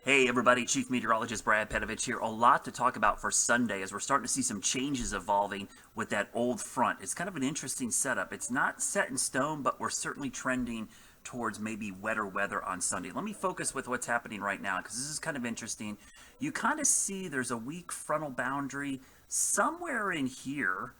Hey everybody, Chief Meteorologist Brad Petovich here. A lot to talk about for Sunday as we're starting to see some changes evolving with that old front. It's kind of an interesting setup. It's not set in stone, but we're certainly trending towards maybe wetter weather on Sunday. Let me focus with what's happening right now because this is kind of interesting. You kind of see there's a weak frontal boundary somewhere in here.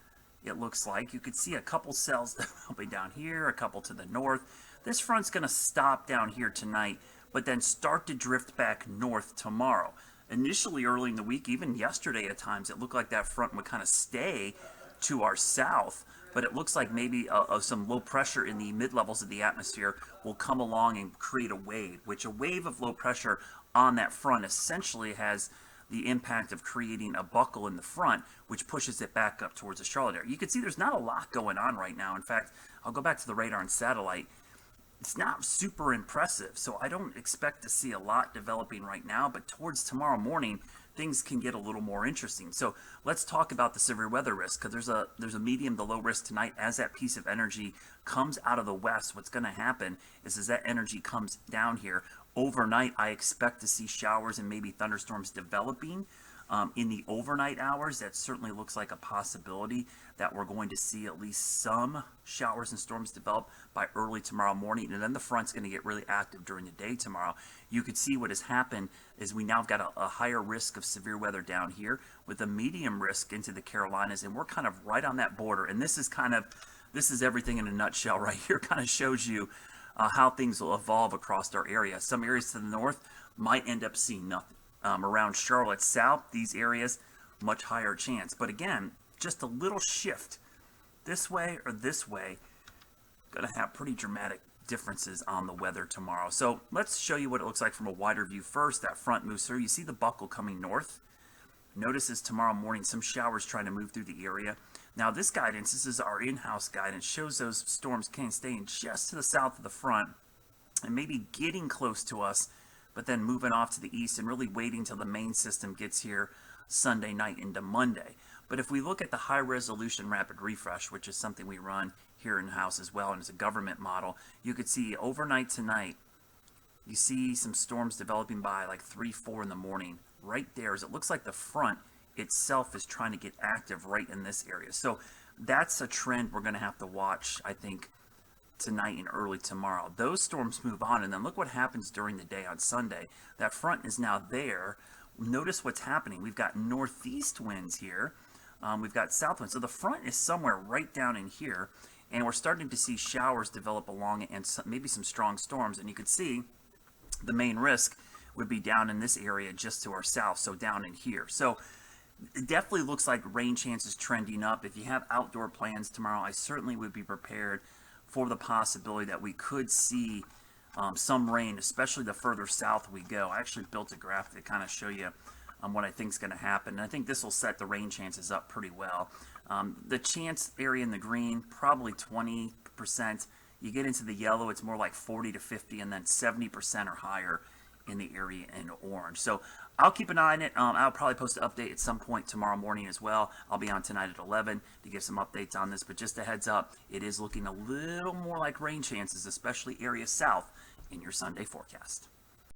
It looks like you could see a couple cells probably down here, a couple to the north. This front's going to stop down here tonight, but then start to drift back north tomorrow. Initially, early in the week, even yesterday at times, it looked like that front would kind of stay to our south, but it looks like maybe some low pressure in the mid-levels of the atmosphere will come along and create a wave, which a wave of low pressure on that front essentially has the impact of creating a buckle in the front, which pushes it back up towards the Charlotte area. You can see there's not a lot going on right now. In fact, I'll go back to the radar and satellite. It's not super impressive, so I don't expect to see a lot developing right now, but towards tomorrow morning, things can get a little more interesting. So let's talk about the severe weather risk, because there's a medium to low risk tonight. As that piece of energy comes out of the west, what's going to happen is as that energy comes down here, overnight I expect to see showers and maybe thunderstorms developing. In the overnight hours, that certainly looks like a possibility that we're going to see at least some showers and storms develop by early tomorrow morning, and then the front's going to get really active during the day tomorrow. You could see what has happened is we now have got a higher risk of severe weather down here with a medium risk into the Carolinas, and we're kind of right on that border. And this is everything in a nutshell right here. Kind of shows you how things will evolve across our area. Some areas to the north might end up seeing nothing. Around Charlotte south, these areas, much higher chance. But again, just a little shift this way or this way, going to have pretty dramatic differences on the weather tomorrow. So let's show you what it looks like from a wider view first. That front moves through. You see the buckle coming north. Notice this tomorrow morning, some showers trying to move through the area. Now this guidance, this is our in-house guidance, shows those storms can stay just to the south of the front and maybe getting close to us, but then moving off to the east and really waiting till the main system gets here Sunday night into Monday. But if we look at the high resolution rapid refresh, which is something we run here in-house as well and it's a government model, you could see overnight tonight, you see some storms developing by like 3, 4 in the morning. Right there, as it looks like the front itself is trying to get active right in this area. So that's a trend we're going to have to watch, I think, tonight and early tomorrow. Those storms move on, and then look what happens during the day on Sunday. That front is now there. Notice what's happening. We've got northeast winds here. We've got south winds. So the front is somewhere right down in here, and we're starting to see showers develop along it and maybe some strong storms. And you could see the main risk would be down in this area just to our south, so down in here. So it definitely looks like rain chances trending up. If you have outdoor plans tomorrow, I certainly would be prepared for the possibility that we could see some rain, especially the further south we go. I actually built a graph to kind of show you what I think is going to happen. And I think this will set the rain chances up pretty well. The chance area in the green, probably 20%. You get into the yellow, it's more like 40 to 50, and then 70% or higher in the area in orange. So I'll keep an eye on it. I'll probably post an update at some point tomorrow morning as well. I'll be on tonight at 11 to give some updates on this, but just a heads up, it is looking a little more like rain chances, especially area south in your Sunday forecast.